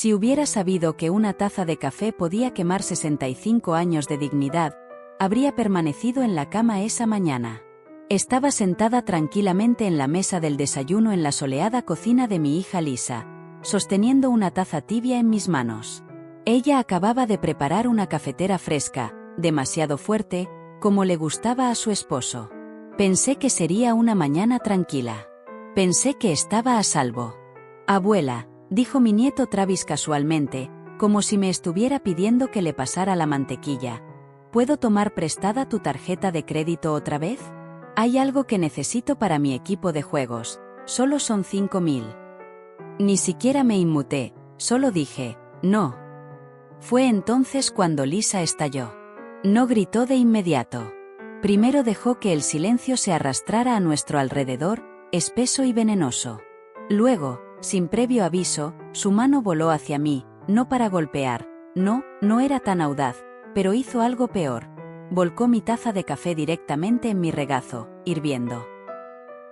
Si hubiera sabido que una taza de café podía quemar 65 años de dignidad, habría permanecido en la cama esa mañana. Estaba sentada tranquilamente en la mesa del desayuno en la soleada cocina de mi hija Lisa, sosteniendo una taza tibia en mis manos. Ella acababa de preparar una cafetera fresca, demasiado fuerte, como le gustaba a su esposo. Pensé que sería una mañana tranquila. Pensé que estaba a salvo. Abuela, dijo mi nieto Travis casualmente, como si me estuviera pidiendo que le pasara la mantequilla. ¿Puedo tomar prestada tu tarjeta de crédito otra vez? Hay algo que necesito para mi equipo de juegos. Solo son 5.000. Ni siquiera me inmuté, solo dije, no. Fue entonces cuando Lisa estalló. No gritó de inmediato. Primero dejó que el silencio se arrastrara a nuestro alrededor, espeso y venenoso. Luego, sin previo aviso, su mano voló hacia mí, no para golpear. No era tan audaz, pero hizo algo peor. Volcó mi taza de café directamente en mi regazo, hirviendo.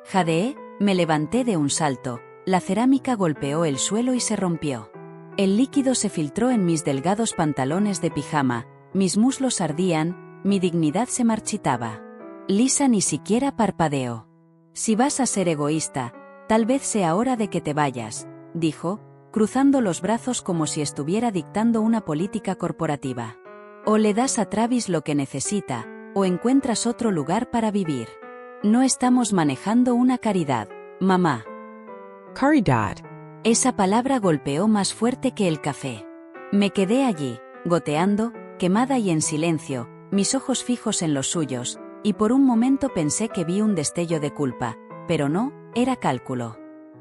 Jadeé, me levanté de un salto, la cerámica golpeó el suelo y se rompió. El líquido se filtró en mis delgados pantalones de pijama, mis muslos ardían, mi dignidad se marchitaba. Lisa ni siquiera parpadeó. Si vas a ser egoísta, tal vez sea hora de que te vayas, dijo, cruzando los brazos como si estuviera dictando una política corporativa. O le das a Travis lo que necesita, o encuentras otro lugar para vivir. No estamos manejando una caridad, mamá. Caridad. Esa palabra golpeó más fuerte que el café. Me quedé allí, goteando, quemada y en silencio, mis ojos fijos en los suyos, y por un momento pensé que vi un destello de culpa, pero no, era cálculo.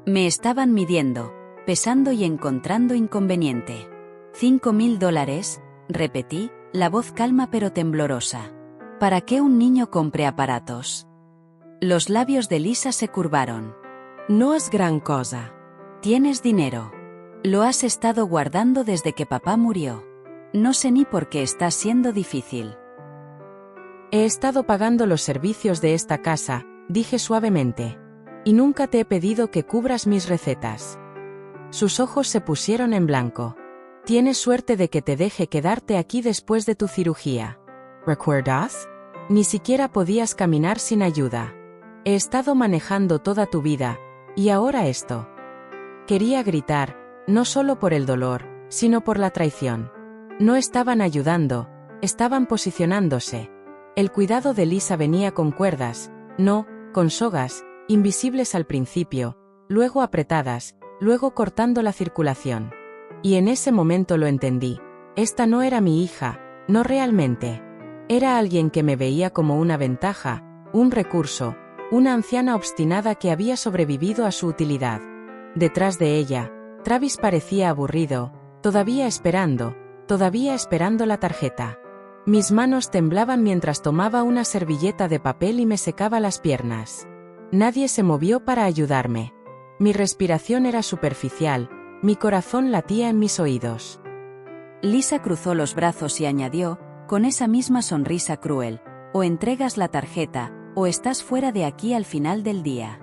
Me estaban midiendo, pesando y encontrando inconveniente. $5.000, repetí, la voz calma pero temblorosa. ¿Para qué un niño compre aparatos? Los labios de Lisa se curvaron. No es gran cosa. Tienes dinero. Lo has estado guardando desde que papá murió. No sé ni por qué está siendo difícil. He estado pagando los servicios de esta casa, dije suavemente. Y nunca te he pedido que cubras mis recetas. Sus ojos se pusieron en blanco. Tienes suerte de que te deje quedarte aquí después de tu cirugía. ¿Recuerdas? Ni siquiera podías caminar sin ayuda. He estado manejando toda tu vida, y ahora esto. Quería gritar, no solo por el dolor, sino por la traición. No estaban ayudando, estaban posicionándose. El cuidado de Lisa venía con cuerdas, no, con sogas, invisibles al principio, luego apretadas, luego cortando la circulación. Y en ese momento lo entendí. Esta no era mi hija, no realmente. Era alguien que me veía como una ventaja, un recurso, una anciana obstinada que había sobrevivido a su utilidad. Detrás de ella, Travis parecía aburrido, todavía esperando la tarjeta. Mis manos temblaban mientras tomaba una servilleta de papel y me secaba las piernas. Nadie se movió para ayudarme. Mi respiración era superficial, mi corazón latía en mis oídos. Lisa cruzó los brazos y añadió, con esa misma sonrisa cruel, o entregas la tarjeta, o estás fuera de aquí al final del día.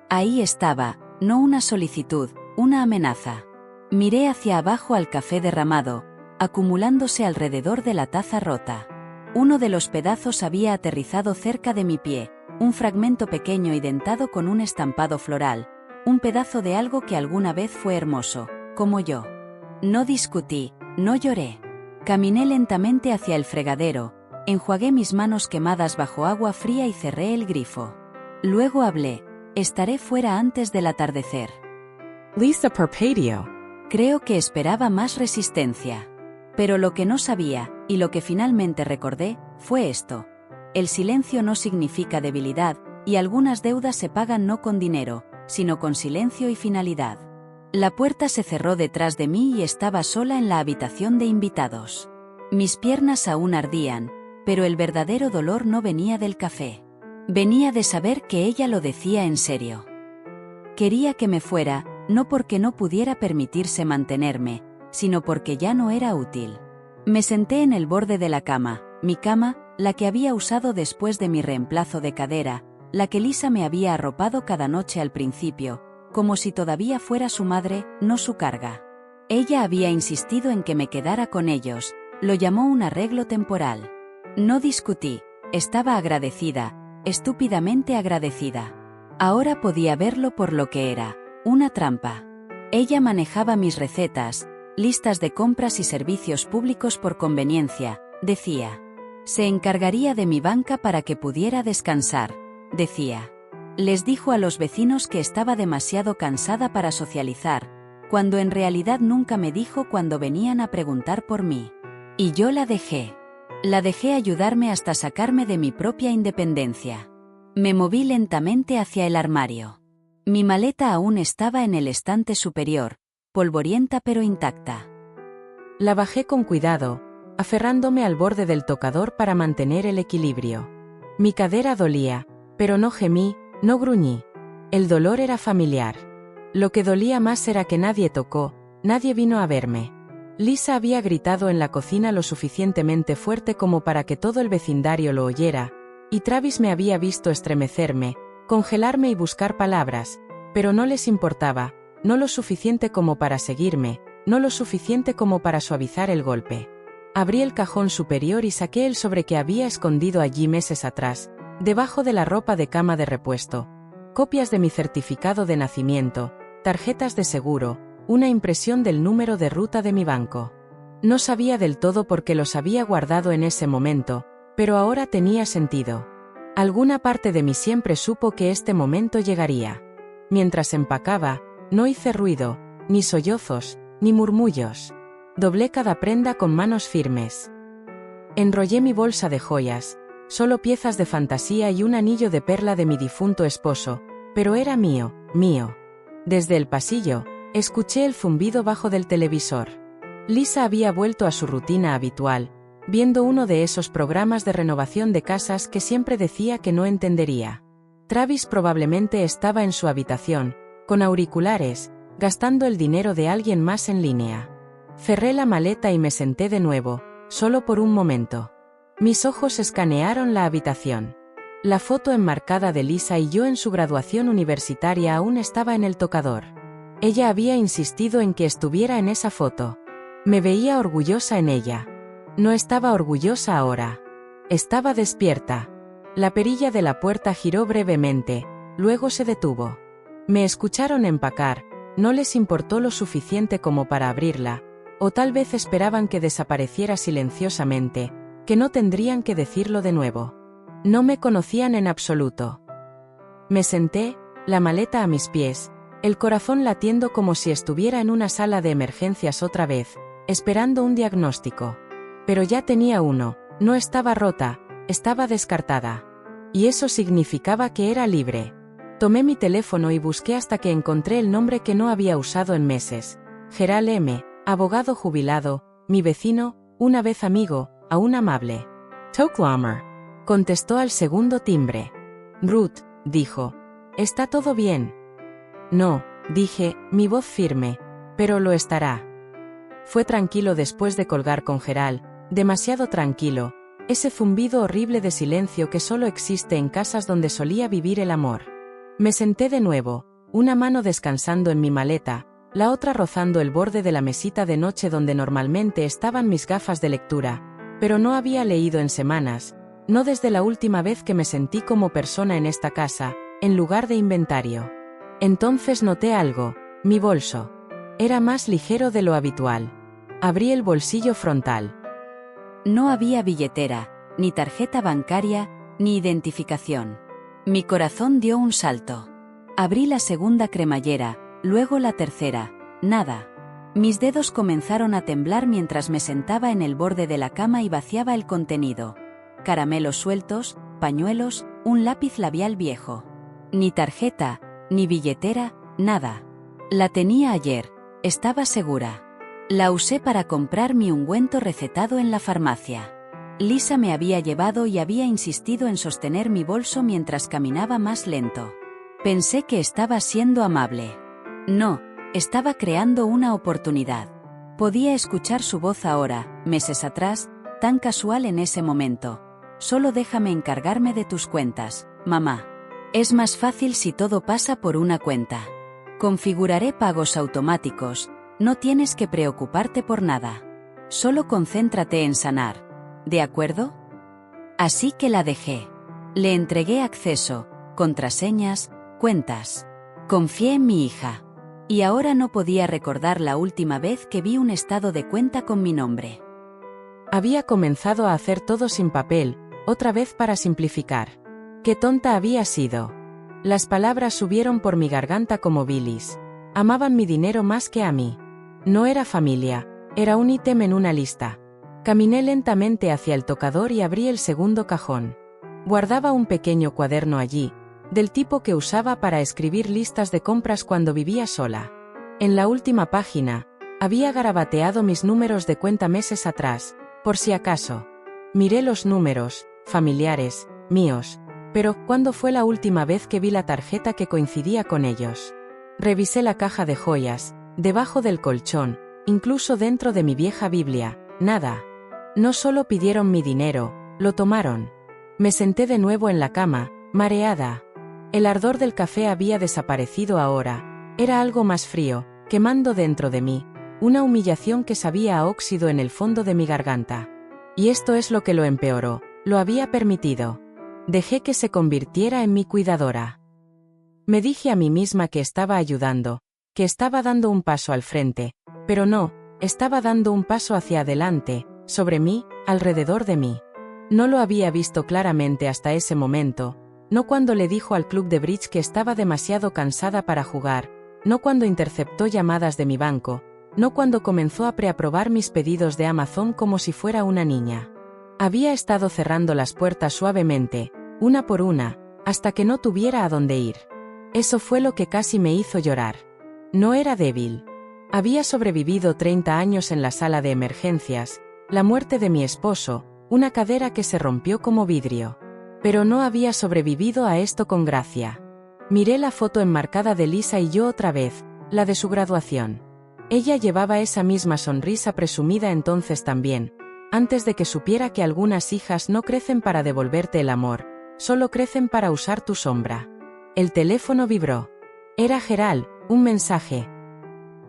Ahí estaba, no una solicitud, una amenaza. Miré hacia abajo al café derramado, acumulándose alrededor de la taza rota. Uno de los pedazos había aterrizado cerca de mi pie, un fragmento pequeño y dentado con un estampado floral, un pedazo de algo que alguna vez fue hermoso, como yo. No discutí, no lloré. Caminé lentamente hacia el fregadero, enjuagué mis manos quemadas bajo agua fría y cerré el grifo. Luego hablé, estaré fuera antes del atardecer. Lisa Perpedio. Creo que esperaba más resistencia. Pero lo que no sabía, y lo que finalmente recordé, fue esto. El silencio no significa debilidad, y algunas deudas se pagan no con dinero, sino con silencio y finalidad. La puerta se cerró detrás de mí y estaba sola en la habitación de invitados. Mis piernas aún ardían, pero el verdadero dolor no venía del café. Venía de saber que ella lo decía en serio. Quería que me fuera, no porque no pudiera permitirse mantenerme, sino porque ya no era útil. Me senté en el borde de la cama, mi cama, la que había usado después de mi reemplazo de cadera, la que Lisa me había arropado cada noche al principio, como si todavía fuera su madre, no su carga. Ella había insistido en que me quedara con ellos, lo llamó un arreglo temporal. No discutí, estaba agradecida, estúpidamente agradecida. Ahora podía verlo por lo que era, una trampa. Ella manejaba mis recetas, listas de compras y servicios públicos por conveniencia, decía. Se encargaría de mi banca para que pudiera descansar, decía. Les dijo a los vecinos que estaba demasiado cansada para socializar, cuando en realidad nunca me dijo cuando venían a preguntar por mí. Y yo la dejé. La dejé ayudarme hasta sacarme de mi propia independencia. Me moví lentamente hacia el armario. Mi maleta aún estaba en el estante superior, polvorienta pero intacta. La bajé con cuidado, aferrándome al borde del tocador para mantener el equilibrio. Mi cadera dolía, pero no gemí, no gruñí. El dolor era familiar. Lo que dolía más era que nadie tocó, nadie vino a verme. Lisa había gritado en la cocina lo suficientemente fuerte como para que todo el vecindario lo oyera, y Travis me había visto estremecerme, congelarme y buscar palabras, pero no les importaba, no lo suficiente como para seguirme, no lo suficiente como para suavizar el golpe. Abrí el cajón superior y saqué el sobre que había escondido allí meses atrás, debajo de la ropa de cama de repuesto. Copias de mi certificado de nacimiento, tarjetas de seguro, una impresión del número de ruta de mi banco. No sabía del todo por qué los había guardado en ese momento, pero ahora tenía sentido. Alguna parte de mí siempre supo que este momento llegaría. Mientras empacaba, no hice ruido, ni sollozos, ni murmullos. Doblé cada prenda con manos firmes. Enrollé mi bolsa de joyas, solo piezas de fantasía y un anillo de perla de mi difunto esposo, pero era mío, mío. Desde el pasillo, escuché el zumbido bajo del televisor. Lisa había vuelto a su rutina habitual, viendo uno de esos programas de renovación de casas que siempre decía que no entendería. Travis probablemente estaba en su habitación, con auriculares, gastando el dinero de alguien más en línea. Cerré la maleta y me senté de nuevo, solo por un momento. Mis ojos escanearon la habitación. La foto enmarcada de Lisa y yo en su graduación universitaria aún estaba en el tocador. Ella había insistido en que estuviera en esa foto. Me veía orgullosa en ella. No estaba orgullosa ahora. Estaba despierta. La perilla de la puerta giró brevemente, luego se detuvo. Me escucharon empacar, no les importó lo suficiente como para abrirla, o tal vez esperaban que desapareciera silenciosamente, que no tendrían que decirlo de nuevo. No me conocían en absoluto. Me senté, la maleta a mis pies, el corazón latiendo como si estuviera en una sala de emergencias otra vez, esperando un diagnóstico. Pero ya tenía uno, no estaba rota, estaba descartada. Y eso significaba que era libre. Tomé mi teléfono y busqué hasta que encontré el nombre que no había usado en meses. Gerald M., abogado jubilado, mi vecino, una vez amigo, aún amable. Toklahmer, contestó al segundo timbre. Ruth, dijo. ¿Está todo bien? No, dije, mi voz firme, pero lo estará. Fue tranquilo después de colgar con Gerald, demasiado tranquilo, ese zumbido horrible de silencio que solo existe en casas donde solía vivir el amor. Me senté de nuevo, una mano descansando en mi maleta, la otra rozando el borde de la mesita de noche donde normalmente estaban mis gafas de lectura, pero no había leído en semanas, no desde la última vez que me sentí como persona en esta casa, en lugar de inventario. Entonces noté algo, mi bolso. Era más ligero de lo habitual. Abrí el bolsillo frontal. No había billetera, ni tarjeta bancaria, ni identificación. Mi corazón dio un salto. Abrí la segunda cremallera, luego la tercera, nada. Mis dedos comenzaron a temblar mientras me sentaba en el borde de la cama y vaciaba el contenido. Caramelos sueltos, pañuelos, un lápiz labial viejo. Ni tarjeta, ni billetera, nada. La tenía ayer, estaba segura. La usé para comprar mi ungüento recetado en la farmacia. Lisa me había llevado y había insistido en sostener mi bolso mientras caminaba más lento. Pensé que estaba siendo amable. No, estaba creando una oportunidad. Podía escuchar su voz ahora, meses atrás, tan casual en ese momento. Solo déjame encargarme de tus cuentas, mamá. Es más fácil si todo pasa por una cuenta. Configuraré pagos automáticos, No tienes que preocuparte por nada. Solo concéntrate en sanar. ¿De acuerdo? Así que la dejé. Le entregué acceso, contraseñas, cuentas. Confié en mi hija. Y ahora no podía recordar la última vez que vi un estado de cuenta con mi nombre. Había comenzado a hacer todo sin papel, otra vez para simplificar. Qué tonta había sido. Las palabras subieron por mi garganta como bilis. Amaban mi dinero más que a mí. No era familia, era un ítem en una lista. Caminé lentamente hacia el tocador y abrí el segundo cajón. Guardaba un pequeño cuaderno allí, del tipo que usaba para escribir listas de compras cuando vivía sola. En la última página, había garabateado mis números de cuenta meses atrás, por si acaso. Miré los números, familiares, míos, pero ¿cuándo fue la última vez que vi la tarjeta que coincidía con ellos? Revisé la caja de joyas, debajo del colchón, incluso dentro de mi vieja Biblia, nada. No solo pidieron mi dinero, lo tomaron. Me senté de nuevo en la cama, mareada. El ardor del café había desaparecido ahora, era algo más frío, quemando dentro de mí, una humillación que sabía a óxido en el fondo de mi garganta. Y esto es lo que lo empeoró, lo había permitido. Dejé que se convirtiera en mi cuidadora. Me dije a mí misma que estaba ayudando, que estaba dando un paso al frente, pero no, estaba dando un paso hacia adelante, sobre mí, alrededor de mí. No lo había visto claramente hasta ese momento, no cuando le dijo al club de bridge que estaba demasiado cansada para jugar, no cuando interceptó llamadas de mi banco, no cuando comenzó a preaprobar mis pedidos de Amazon como si fuera una niña. Había estado cerrando las puertas suavemente, una por una, hasta que no tuviera a dónde ir. Eso fue lo que casi me hizo llorar. No era débil. Había sobrevivido 30 años en la sala de emergencias, la muerte de mi esposo, una cadera que se rompió como vidrio. Pero no había sobrevivido a esto con gracia. Miré la foto enmarcada de Lisa y yo otra vez, la de su graduación. Ella llevaba esa misma sonrisa presumida entonces también, antes de que supiera que algunas hijas no crecen para devolverte el amor, solo crecen para usar tu sombra. El teléfono vibró. Era Gerald, un mensaje.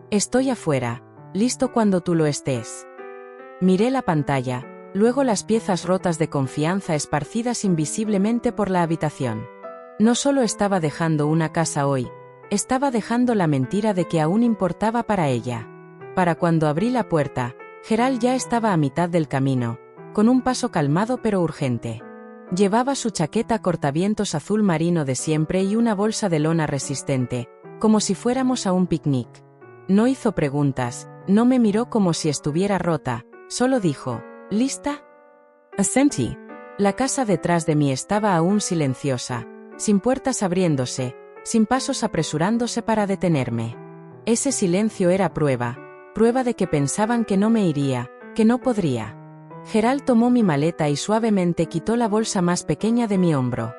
Estoy afuera, listo cuando tú lo estés. Miré la pantalla, luego las piezas rotas de confianza esparcidas invisiblemente por la habitación. No solo estaba dejando una casa hoy, estaba dejando la mentira de que aún importaba para ella. Para cuando abrí la puerta, Gerald ya estaba a mitad del camino, con un paso calmado pero urgente. Llevaba su chaqueta cortavientos azul marino de siempre y una bolsa de lona resistente, como si fuéramos a un picnic. No hizo preguntas, no me miró como si estuviera rota, solo dijo, ¿lista? Asentí. La casa detrás de mí estaba aún silenciosa, sin puertas abriéndose, sin pasos apresurándose para detenerme. Ese silencio era prueba de que pensaban que no me iría, que no podría. Gerald tomó mi maleta y suavemente quitó la bolsa más pequeña de mi hombro.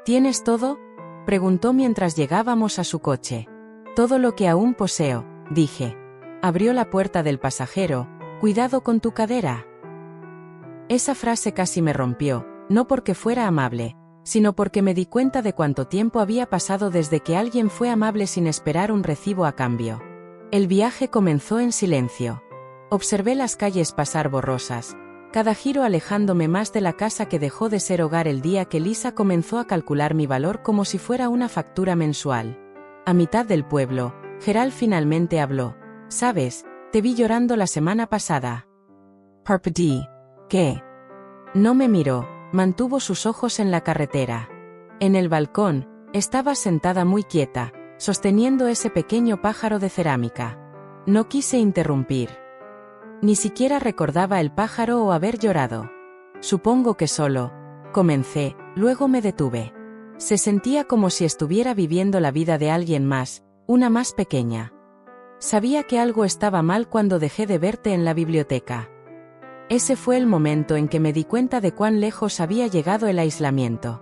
¿Tienes todo?, preguntó mientras llegábamos a su coche. Todo lo que aún poseo, dije. Abrió la puerta del pasajero. Cuidado con tu cadera. Esa frase casi me rompió, no porque fuera amable, sino porque me di cuenta de cuánto tiempo había pasado desde que alguien fue amable sin esperar un recibo a cambio. El viaje comenzó en silencio. Observé las calles pasar borrosas, cada giro alejándome más de la casa que dejó de ser hogar el día que Lisa comenzó a calcular mi valor como si fuera una factura mensual. A mitad del pueblo, Gerald finalmente habló. ¿Sabes? Te vi llorando la semana pasada. Parpadí. ¿Qué? No me miró, mantuvo sus ojos en la carretera. En el balcón, estaba sentada muy quieta, sosteniendo ese pequeño pájaro de cerámica. No quise interrumpir. Ni siquiera recordaba el pájaro o haber llorado. Supongo que solo. Comencé, luego me detuve. Se sentía como si estuviera viviendo la vida de alguien más, una más pequeña. Sabía que algo estaba mal cuando dejé de verte en la biblioteca. Ese fue el momento en que me di cuenta de cuán lejos había llegado el aislamiento.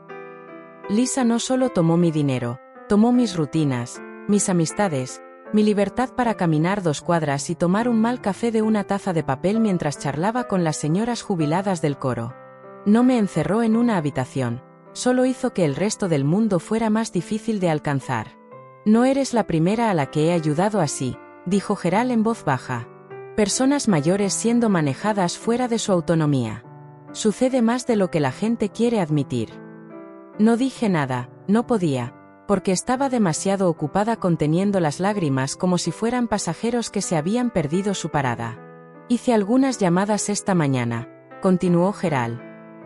Lisa no solo tomó mi dinero, tomó mis rutinas, mis amistades, mi libertad para caminar 2 cuadras y tomar un mal café de una taza de papel mientras charlaba con las señoras jubiladas del coro. No me encerró en una habitación, solo hizo que el resto del mundo fuera más difícil de alcanzar. No eres la primera a la que he ayudado así, dijo Gerald en voz baja. Personas mayores siendo manejadas fuera de su autonomía. Sucede más de lo que la gente quiere admitir. No dije nada, no podía, porque estaba demasiado ocupada conteniendo las lágrimas como si fueran pasajeros que se habían perdido su parada. Hice algunas llamadas esta mañana, continuó Gerald.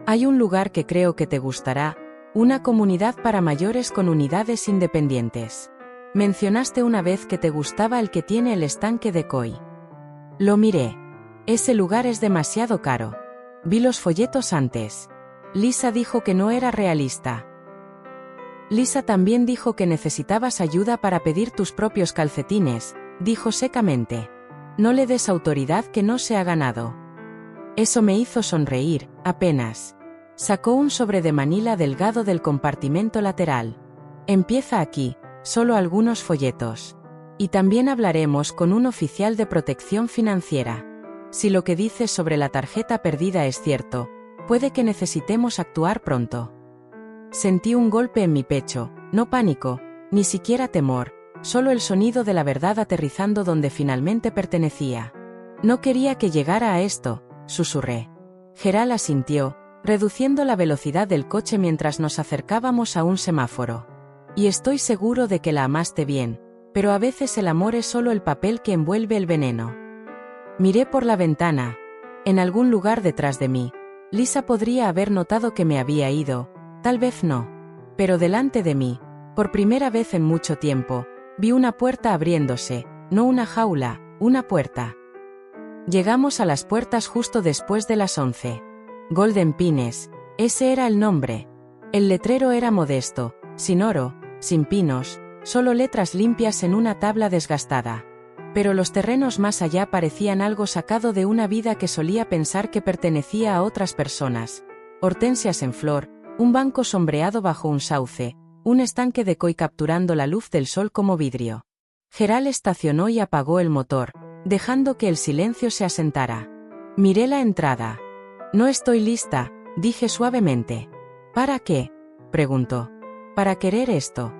Hay un lugar que creo que te gustará, una comunidad para mayores con unidades independientes. Mencionaste una vez que te gustaba el que tiene el estanque de Koi. Lo miré. Ese lugar es demasiado caro. Vi los folletos antes. Lisa dijo que no era realista. Lisa también dijo que necesitabas ayuda para pedir tus propios calcetines, dijo secamente. No le des autoridad que no se ha ganado. Eso me hizo sonreír, apenas. Sacó un sobre de manila delgado del compartimento lateral. Empieza aquí, solo algunos folletos. Y también hablaremos con un oficial de protección financiera. Si lo que dices sobre la tarjeta perdida es cierto, puede que necesitemos actuar pronto. Sentí un golpe en mi pecho, no pánico, ni siquiera temor, solo el sonido de la verdad aterrizando donde finalmente pertenecía. No quería que llegara a esto, susurré. Gerald asintió, reduciendo la velocidad del coche mientras nos acercábamos a un semáforo. Y estoy seguro de que la amaste bien, pero a veces el amor es solo el papel que envuelve el veneno. Miré por la ventana. En algún lugar detrás de mí, Lisa podría haber notado que me había ido, tal vez no. Pero delante de mí, por primera vez en mucho tiempo, vi una puerta abriéndose, no una jaula, una puerta. Llegamos a las puertas justo después de las 11. Golden Pines, ese era el nombre. El letrero era modesto, sin oro, sin pinos, solo letras limpias en una tabla desgastada. Pero los terrenos más allá parecían algo sacado de una vida que solía pensar que pertenecía a otras personas. Hortensias en flor, un banco sombreado bajo un sauce, un estanque de Koi capturando la luz del sol como vidrio. Gerald estacionó y apagó el motor, dejando que el silencio se asentara. Miré la entrada. No estoy lista, dije suavemente. ¿Para qué?, preguntó. Para querer esto.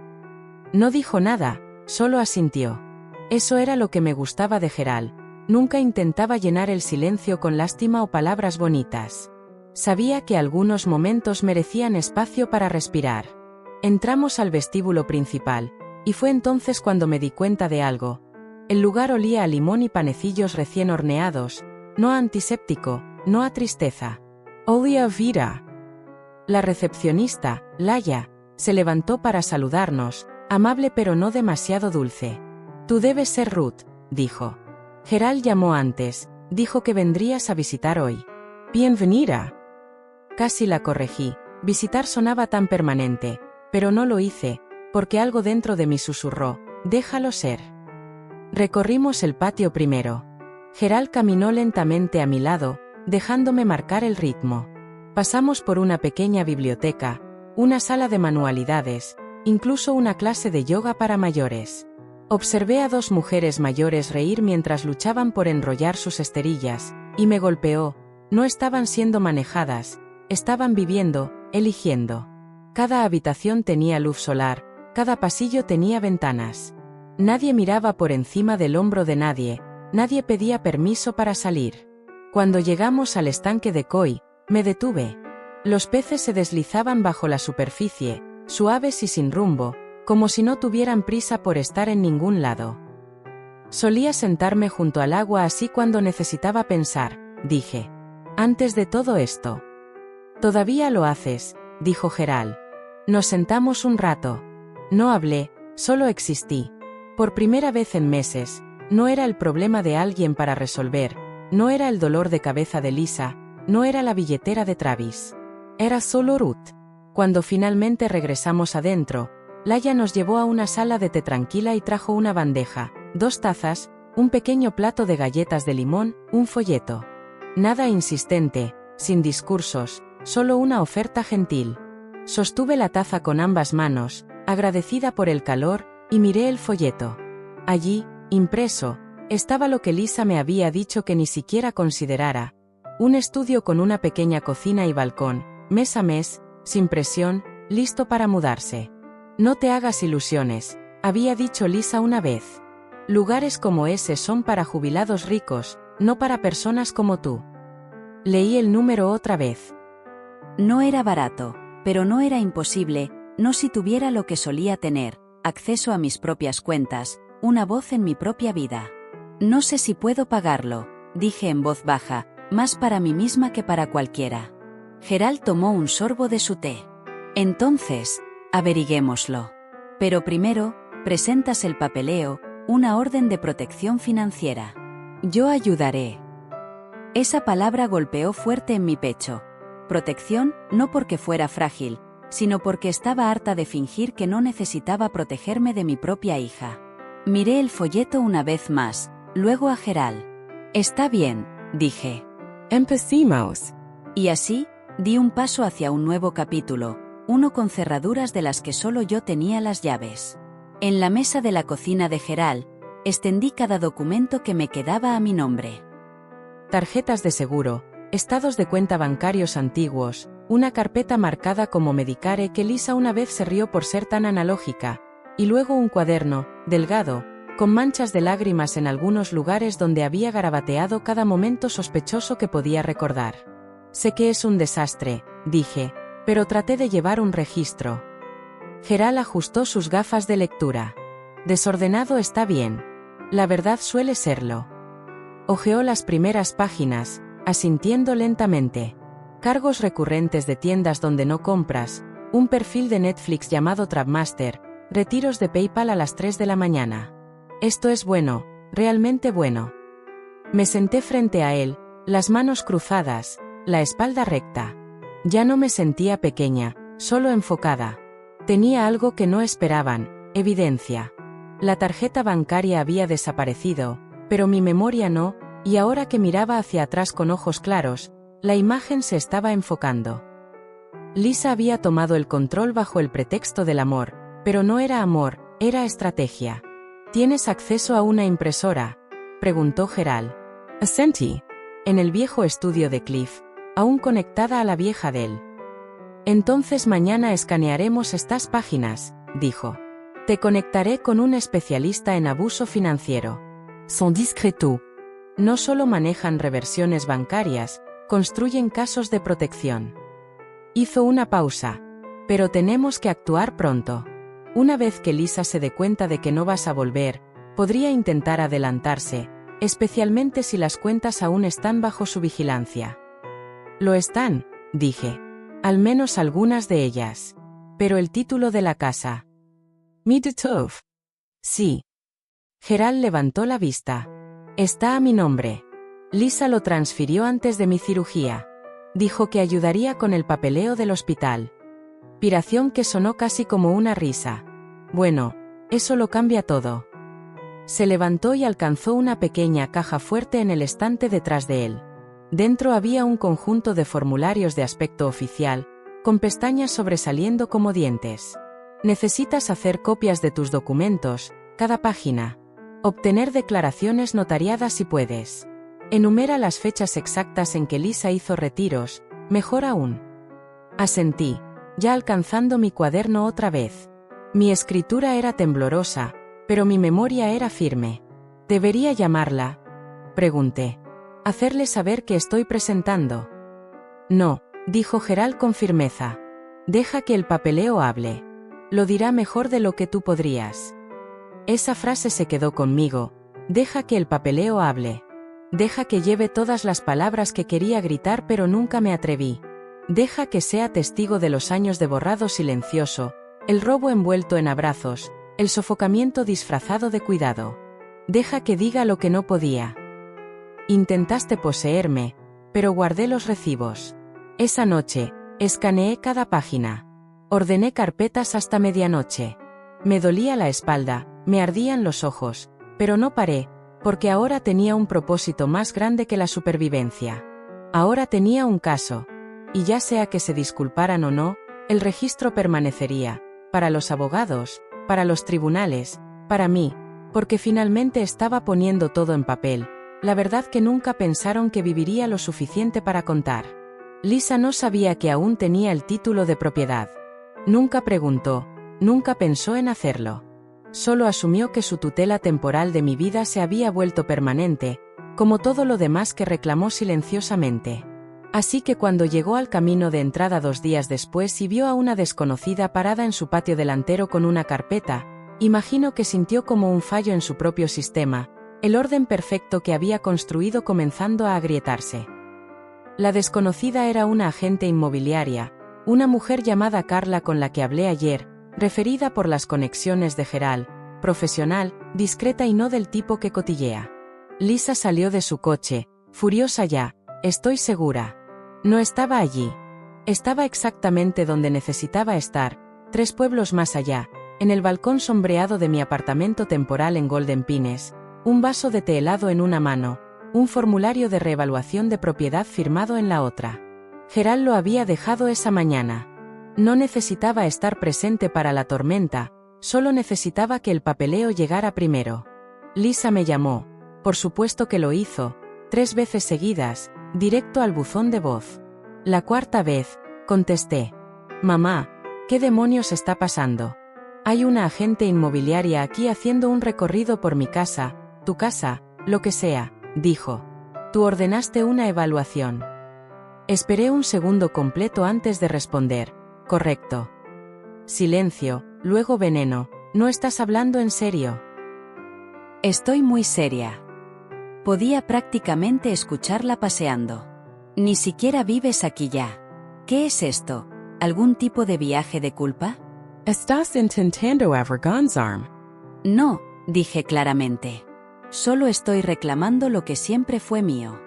No dijo nada, solo asintió. Eso era lo que me gustaba de Gerald. Nunca intentaba llenar el silencio con lástima o palabras bonitas. Sabía que algunos momentos merecían espacio para respirar. Entramos al vestíbulo principal, y fue entonces cuando me di cuenta de algo. El lugar olía a limón y panecillos recién horneados, no a antiséptico, no a tristeza. Olía a vida. La recepcionista, Laia, se levantó para saludarnos, amable pero no demasiado dulce. Tú debes ser Ruth, dijo. Gerald llamó antes, dijo que vendrías a visitar hoy. Bienvenida. Casi la corregí, visitar sonaba tan permanente, pero no lo hice, porque algo dentro de mí susurró, déjalo ser. Recorrimos el patio primero. Gerald caminó lentamente a mi lado, dejándome marcar el ritmo. Pasamos por una pequeña biblioteca, una sala de manualidades, incluso una clase de yoga para mayores. Observé a dos mujeres mayores reír mientras luchaban por enrollar sus esterillas, y me golpeó. No estaban siendo manejadas, estaban viviendo, eligiendo. Cada habitación tenía luz solar, cada pasillo tenía ventanas. Nadie miraba por encima del hombro de nadie, nadie pedía permiso para salir. Cuando llegamos al estanque de Koi, me detuve. Los peces se deslizaban bajo la superficie, suaves y sin rumbo, como si no tuvieran prisa por estar en ningún lado. Solía sentarme junto al agua así cuando necesitaba pensar, dije. Antes de todo esto. Todavía lo haces, dijo Gerald. Nos sentamos un rato. No hablé, solo existí. Por primera vez en meses, no era el problema de alguien para resolver, no era el dolor de cabeza de Lisa, no era la billetera de Travis. Era solo Ruth. Cuando finalmente regresamos adentro, Laia nos llevó a una sala de té tranquila y trajo una bandeja, 2 tazas, un pequeño plato de galletas de limón, un folleto. Nada insistente, sin discursos, solo una oferta gentil. Sostuve la taza con ambas manos, agradecida por el calor, y miré el folleto. Allí, impreso, estaba lo que Lisa me había dicho que ni siquiera considerara. Un estudio con una pequeña cocina y balcón, mes a mes, sin presión, listo para mudarse. No te hagas ilusiones, había dicho Lisa una vez. Lugares como ese son para jubilados ricos, no para personas como tú. Leí el número otra vez. No era barato, pero no era imposible, no si tuviera lo que solía tener, acceso a mis propias cuentas, una voz en mi propia vida. No sé si puedo pagarlo, dije en voz baja, más para mí misma que para cualquiera. Gerald tomó un sorbo de su té. Entonces, averiguémoslo. Pero primero, presentas el papeleo, una orden de protección financiera. Yo ayudaré. Esa palabra golpeó fuerte en mi pecho. Protección, no porque fuera frágil, sino porque estaba harta de fingir que no necesitaba protegerme de mi propia hija. Miré el folleto una vez más, luego a Gerald. Está bien, dije. Empecemos. Y así, di un paso hacia un nuevo capítulo, uno con cerraduras de las que solo yo tenía las llaves. En la mesa de la cocina de Gerald, extendí cada documento que me quedaba a mi nombre. Tarjetas de seguro, estados de cuenta bancarios antiguos, una carpeta marcada como Medicare que Lisa una vez se rió por ser tan analógica, y luego un cuaderno, delgado, con manchas de lágrimas en algunos lugares donde había garabateado cada momento sospechoso que podía recordar. Sé que es un desastre, dije, pero traté de llevar un registro. Gerald ajustó sus gafas de lectura. Desordenado está bien. La verdad suele serlo. Hojeó las primeras páginas, asintiendo lentamente. Cargos recurrentes de tiendas donde no compras, un perfil de Netflix llamado Trapmaster, retiros de PayPal a las 3 de la mañana. Esto es bueno, realmente bueno. Me senté frente a él, las manos cruzadas, la espalda recta. Ya no me sentía pequeña, solo enfocada. Tenía algo que no esperaban, evidencia. La tarjeta bancaria había desaparecido, pero mi memoria no, y ahora que miraba hacia atrás con ojos claros, la imagen se estaba enfocando. Lisa había tomado el control bajo el pretexto del amor, pero no era amor, era estrategia. ¿Tienes acceso a una impresora?, preguntó Gerald. Asentí. En el viejo estudio de Cliff, aún conectada a la vieja Dell. Entonces mañana escanearemos estas páginas, dijo. Te conectaré con un especialista en abuso financiero. Son discretos. No solo manejan reversiones bancarias, construyen casos de protección. Hizo una pausa. Pero tenemos que actuar pronto. Una vez que Lisa se dé cuenta de que no vas a volver, podría intentar adelantarse, especialmente si las cuentas aún están bajo su vigilancia. Lo están, dije. Al menos algunas de ellas. Pero el título de la casa. Midtov. Sí. Gerald levantó la vista. Está a mi nombre. Lisa lo transfirió antes de mi cirugía. Dijo que ayudaría con el papeleo del hospital. Piración que sonó casi como una risa. Bueno, eso lo cambia todo. Se levantó y alcanzó una pequeña caja fuerte en el estante detrás de él. Dentro había un conjunto de formularios de aspecto oficial, con pestañas sobresaliendo como dientes. Necesitas hacer copias de tus documentos, cada página. Obtener declaraciones notariadas si puedes. Enumera las fechas exactas en que Lisa hizo retiros, mejor aún. Asentí, ya alcanzando mi cuaderno otra vez. Mi escritura era temblorosa, pero mi memoria era firme. ¿Debería llamarla?, pregunté. ¿Hacerle saber que estoy presentando? No, dijo Gerald con firmeza. Deja que el papeleo hable. Lo dirá mejor de lo que tú podrías. Esa frase se quedó conmigo. Deja que el papeleo hable. Deja que lleve todas las palabras que quería gritar pero nunca me atreví. Deja que sea testigo de los años de borrado silencioso, el robo envuelto en abrazos, el sofocamiento disfrazado de cuidado. Deja que diga lo que no podía. Intentaste poseerme, pero guardé los recibos. Esa noche, escaneé cada página. Ordené carpetas hasta medianoche. Me dolía la espalda, me ardían los ojos, pero no paré, porque ahora tenía un propósito más grande que la supervivencia. Ahora tenía un caso. Y ya sea que se disculparan o no, el registro permanecería, para los abogados, para los tribunales, para mí, porque finalmente estaba poniendo todo en papel, la verdad que nunca pensaron que viviría lo suficiente para contar. Lisa no sabía que aún tenía el título de propiedad. Nunca preguntó, nunca pensó en hacerlo. Solo asumió que su tutela temporal de mi vida se había vuelto permanente, como todo lo demás que reclamó silenciosamente. Así que cuando llegó al camino de entrada 2 días después y vio a una desconocida parada en su patio delantero con una carpeta, imagino que sintió como un fallo en su propio sistema, el orden perfecto que había construido comenzando a agrietarse. La desconocida era una agente inmobiliaria, una mujer llamada Carla con la que hablé ayer, referida por las conexiones de Gerald, profesional, discreta y no del tipo que cotillea. Lisa salió de su coche, furiosa ya, estoy segura. No estaba allí. Estaba exactamente donde necesitaba estar, 3 pueblos más allá, en el balcón sombreado de mi apartamento temporal en Golden Pines, un vaso de té helado en una mano, un formulario de reevaluación de propiedad firmado en la otra. Gerald lo había dejado esa mañana. No necesitaba estar presente para la tormenta, solo necesitaba que el papeleo llegara primero. Lisa me llamó, por supuesto que lo hizo, 3 veces seguidas, directo al buzón de voz. La 4ª vez, contesté. Mamá, ¿qué demonios está pasando? Hay una agente inmobiliaria aquí haciendo un recorrido por mi casa, tu casa, lo que sea, dijo. Tú ordenaste una evaluación. Esperé un segundo completo antes de responder. Correcto. Silencio, luego veneno. ¿No estás hablando en serio? Estoy muy seria. Podía prácticamente escucharla paseando. Ni siquiera vives aquí ya. ¿Qué es esto? ¿Algún tipo de viaje de culpa? ¿Estás intentando avergonzarme? No, dije claramente. Solo estoy reclamando lo que siempre fue mío.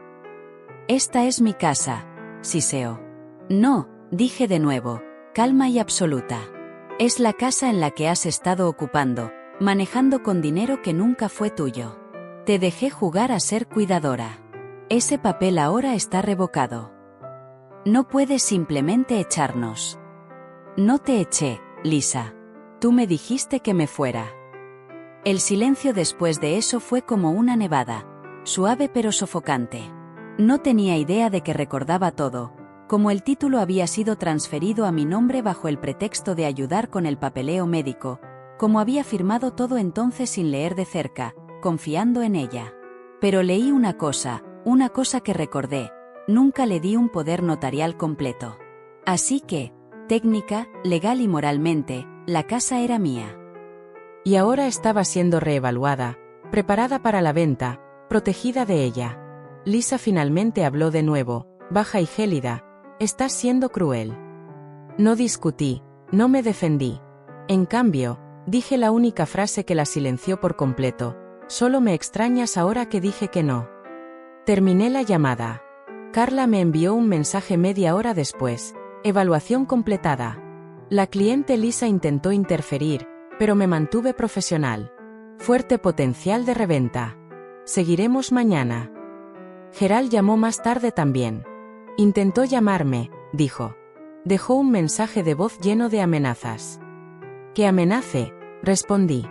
Esta es mi casa, siseó. No, dije de nuevo, calma y absoluta. Es la casa en la que has estado ocupando, manejando con dinero que nunca fue tuyo. Te dejé jugar a ser cuidadora. Ese papel ahora está revocado. No puedes simplemente echarnos. No te eché, Lisa. Tú me dijiste que me fuera. El silencio después de eso fue como una nevada, suave pero sofocante. No tenía idea de que recordaba todo, como el título había sido transferido a mi nombre bajo el pretexto de ayudar con el papeleo médico, como había firmado todo entonces sin leer de cerca, confiando en ella. Pero leí una cosa que recordé, nunca le di un poder notarial completo. Así que, técnica, legal y moralmente, la casa era mía. Y ahora estaba siendo reevaluada, preparada para la venta, protegida de ella. Lisa finalmente habló de nuevo, baja y gélida, estás siendo cruel. No discutí, no me defendí. En cambio, dije la única frase que la silenció por completo, solo me extrañas ahora que dije que no. Terminé la llamada. Carla me envió un mensaje media hora después, evaluación completada. La cliente Lisa intentó interferir, pero me mantuve profesional. Fuerte potencial de reventa. Seguiremos mañana. Gerald llamó más tarde también. Intentó llamarme, dijo. Dejó un mensaje de voz lleno de amenazas. ¿Qué amenace? Respondí.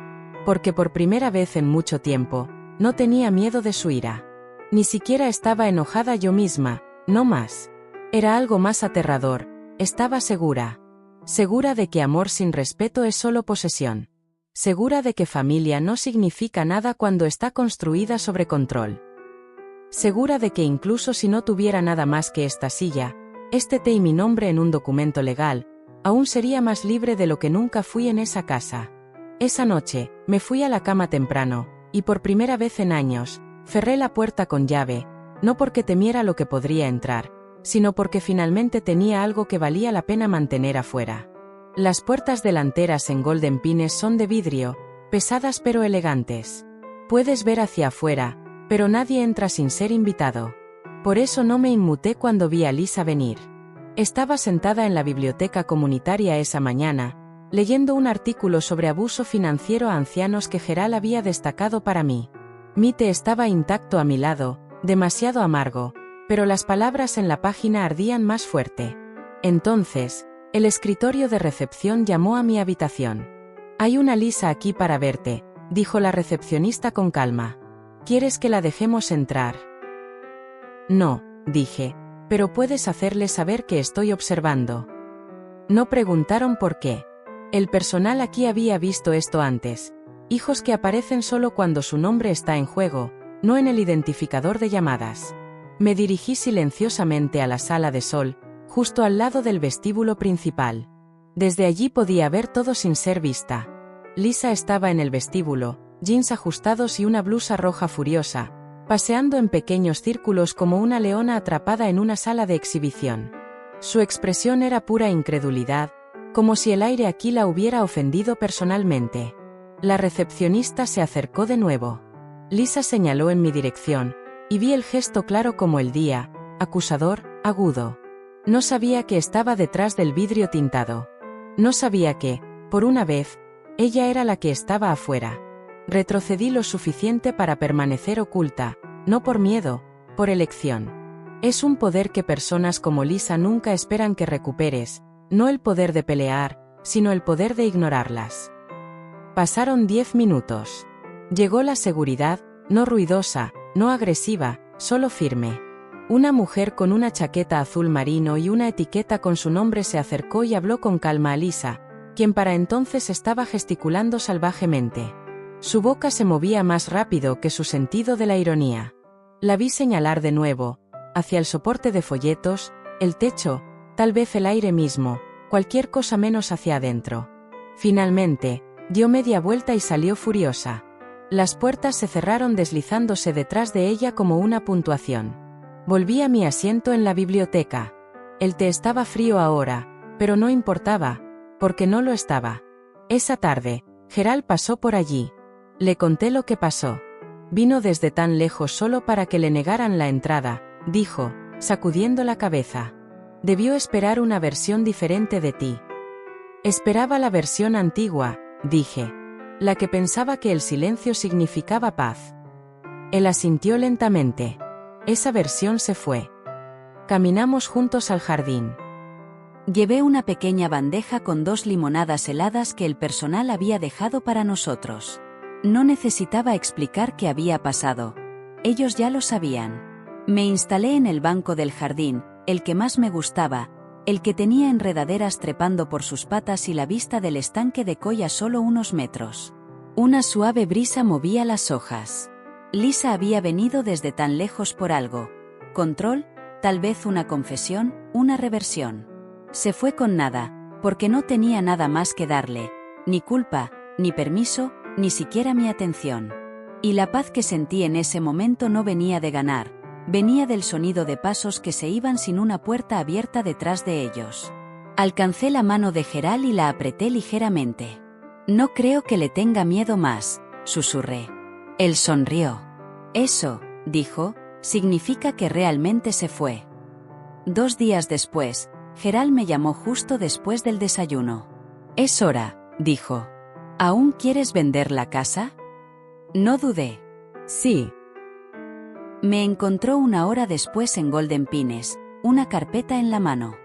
Porque por primera vez en mucho tiempo, no tenía miedo de su ira. Ni siquiera estaba enojada yo misma, no más. Era algo más aterrador, estaba segura. Segura de que amor sin respeto es solo posesión. Segura de que familia no significa nada cuando está construida sobre control. Segura de que incluso si no tuviera nada más que esta silla, este té y mi nombre en un documento legal, aún sería más libre de lo que nunca fui en esa casa. Esa noche, me fui a la cama temprano, y por primera vez en años, cerré la puerta con llave, no porque temiera lo que podría entrar, sino porque finalmente tenía algo que valía la pena mantener afuera. Las puertas delanteras en Golden Pines son de vidrio, pesadas pero elegantes. Puedes ver hacia afuera, pero nadie entra sin ser invitado. Por eso no me inmuté cuando vi a Lisa venir. Estaba sentada en la biblioteca comunitaria esa mañana, leyendo un artículo sobre abuso financiero a ancianos que Gerald había destacado para mí. Mi té estaba intacto a mi lado, demasiado amargo, pero las palabras en la página ardían más fuerte. Entonces, el escritorio de recepción llamó a mi habitación. «Hay una Lisa aquí para verte», dijo la recepcionista con calma. «¿Quieres que la dejemos entrar?» «No», dije, «pero puedes hacerle saber que estoy observando». No preguntaron por qué. El personal aquí había visto esto antes. Hijos que aparecen solo cuando su nombre está en juego, no en el identificador de llamadas. Me dirigí silenciosamente a la sala de sol, justo al lado del vestíbulo principal. Desde allí podía ver todo sin ser vista. Lisa estaba en el vestíbulo, jeans ajustados y una blusa roja furiosa, paseando en pequeños círculos como una leona atrapada en una sala de exhibición. Su expresión era pura incredulidad, como si el aire aquí la hubiera ofendido personalmente. La recepcionista se acercó de nuevo. Lisa señaló en mi dirección, y vi el gesto claro como el día, acusador, agudo. No sabía que estaba detrás del vidrio tintado. No sabía que, por una vez, ella era la que estaba afuera. Retrocedí lo suficiente para permanecer oculta, no por miedo, por elección. Es un poder que personas como Lisa nunca esperan que recuperes, no el poder de pelear, sino el poder de ignorarlas. Pasaron 10 minutos. Llegó la seguridad, no ruidosa, no agresiva, solo firme. Una mujer con una chaqueta azul marino y una etiqueta con su nombre se acercó y habló con calma a Lisa, quien para entonces estaba gesticulando salvajemente. Su boca se movía más rápido que su sentido de la ironía. La vi señalar de nuevo, hacia el soporte de folletos, el techo, tal vez el aire mismo, cualquier cosa menos hacia adentro. Finalmente, dio media vuelta y salió furiosa. Las puertas se cerraron deslizándose detrás de ella como una puntuación. Volví a mi asiento en la biblioteca. El té estaba frío ahora, pero no importaba, porque no lo estaba. Esa tarde, Gerald pasó por allí. Le conté lo que pasó. Vino desde tan lejos solo para que le negaran la entrada, dijo, sacudiendo la cabeza. Debió esperar una versión diferente de ti. Esperaba la versión antigua, dije. La que pensaba que el silencio significaba paz. Él asintió lentamente. Esa versión se fue. Caminamos juntos al jardín. Llevé una pequeña bandeja con 2 limonadas heladas que el personal había dejado para nosotros. No necesitaba explicar qué había pasado. Ellos ya lo sabían. Me instalé en el banco del jardín, el que más me gustaba, el que tenía enredaderas trepando por sus patas y la vista del estanque de Coy a solo unos metros. Una suave brisa movía las hojas. Lisa había venido desde tan lejos por algo. Control, tal vez una confesión, una reversión. Se fue con nada, porque no tenía nada más que darle, ni culpa, ni permiso, ni siquiera mi atención. Y la paz que sentí en ese momento no venía de ganar, venía del sonido de pasos que se iban sin una puerta abierta detrás de ellos. Alcancé la mano de Gerald y la apreté ligeramente. No creo que le tenga miedo más, susurré. Él sonrió. Eso, dijo, significa que realmente se fue. 2 días después, Gerald me llamó justo después del desayuno. Es hora, dijo. ¿Aún quieres vender la casa? No dudé. Sí. Me encontró 1 hora después en Golden Pines, una carpeta en la mano.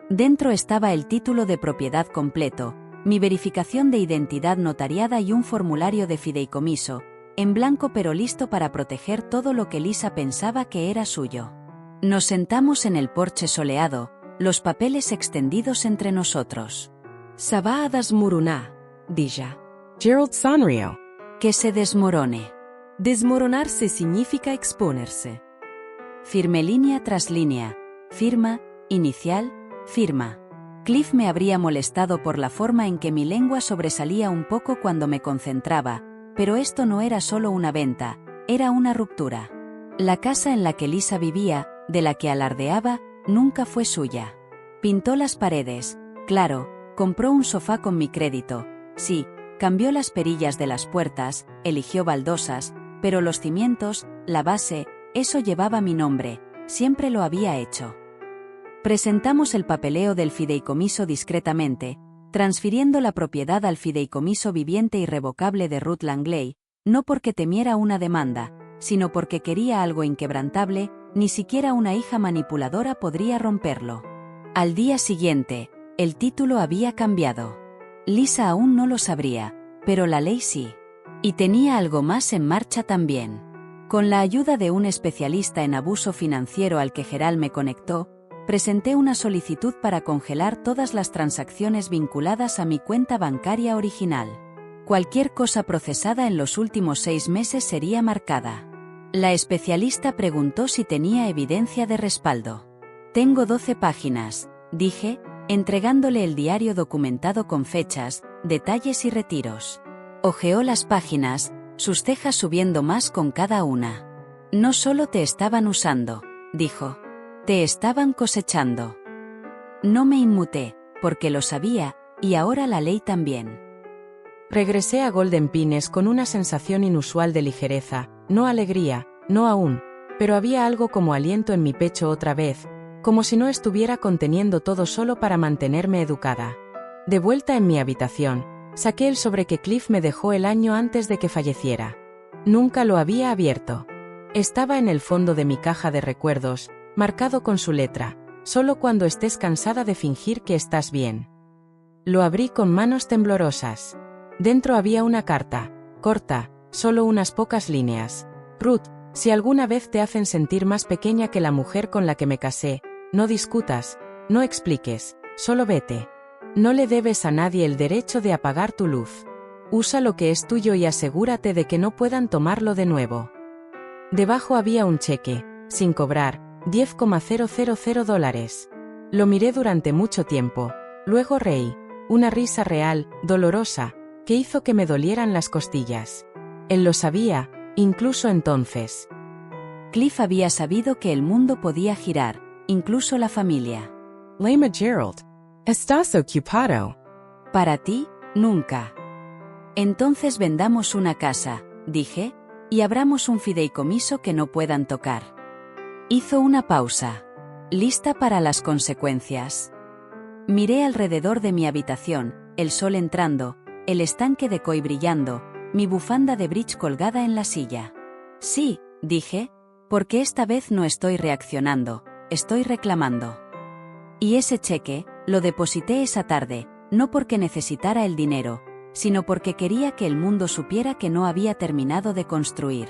Dentro estaba el título de propiedad completo, mi verificación de identidad notariada y un formulario de fideicomiso, en blanco pero listo para proteger todo lo que Lisa pensaba que era suyo. Nos sentamos en el porche soleado, los papeles extendidos entre nosotros. Ça va a desmoronar, dija. Gerald sonrió. Que se desmorone. Desmoronarse significa exponerse. Firmé línea tras línea, firma, inicial, firma. Cliff me habría molestado por la forma en que mi lengua sobresalía un poco cuando me concentraba, pero esto no era solo una venta, era una ruptura. La casa en la que Lisa vivía, de la que alardeaba, nunca fue suya. Pintó las paredes, claro, compró un sofá con mi crédito, sí, cambió las perillas de las puertas, eligió baldosas, pero los cimientos, la base, eso llevaba mi nombre, siempre lo había hecho. Presentamos el papeleo del fideicomiso discretamente, transfiriendo la propiedad al fideicomiso viviente irrevocable de Ruth Langley, no porque temiera una demanda, sino porque quería algo inquebrantable, ni siquiera una hija manipuladora podría romperlo. Al día siguiente, el título había cambiado. Lisa aún no lo sabría, pero la ley sí. Y tenía algo más en marcha también. Con la ayuda de un especialista en abuso financiero al que Gerald me conectó, presenté una solicitud para congelar todas las transacciones vinculadas a mi cuenta bancaria original. Cualquier cosa procesada en los últimos 6 meses sería marcada. La especialista preguntó si tenía evidencia de respaldo. Tengo 12 páginas, dije, entregándole el diario documentado con fechas, detalles y retiros. Hojeó las páginas, sus cejas subiendo más con cada una. No solo te estaban usando, dijo. Te estaban cosechando. No me inmuté, porque lo sabía, y ahora la ley también. Regresé a Golden Pines con una sensación inusual de ligereza, no alegría, no aún, pero había algo como aliento en mi pecho otra vez, como si no estuviera conteniendo todo solo para mantenerme educada. De vuelta en mi habitación, saqué el sobre que Cliff me dejó el año antes de que falleciera. Nunca lo había abierto. Estaba en el fondo de mi caja de recuerdos, marcado con su letra, solo cuando estés cansada de fingir que estás bien. Lo abrí con manos temblorosas. Dentro había una carta, corta, solo unas pocas líneas. Ruth, si alguna vez te hacen sentir más pequeña que la mujer con la que me casé, no discutas, no expliques, solo vete. No le debes a nadie el derecho de apagar tu luz. Usa lo que es tuyo y asegúrate de que no puedan tomarlo de nuevo. Debajo había un cheque, sin cobrar, $10,000. Lo miré durante mucho tiempo, luego reí, una risa real, dolorosa, que hizo que me dolieran las costillas. Él lo sabía, incluso entonces. Cliff había sabido que el mundo podía girar, incluso la familia. Lema Gerald. Estás ocupado. Para ti, nunca. Entonces vendamos una casa, dije, y abramos un fideicomiso que no puedan tocar. Hizo una pausa. Lista para las consecuencias. Miré alrededor de mi habitación, el sol entrando, el estanque de koi brillando, mi bufanda de bridge colgada en la silla. Sí, dije, porque esta vez no estoy reaccionando, estoy reclamando. Y ese cheque, lo deposité esa tarde, no porque necesitara el dinero, sino porque quería que el mundo supiera que no había terminado de construir.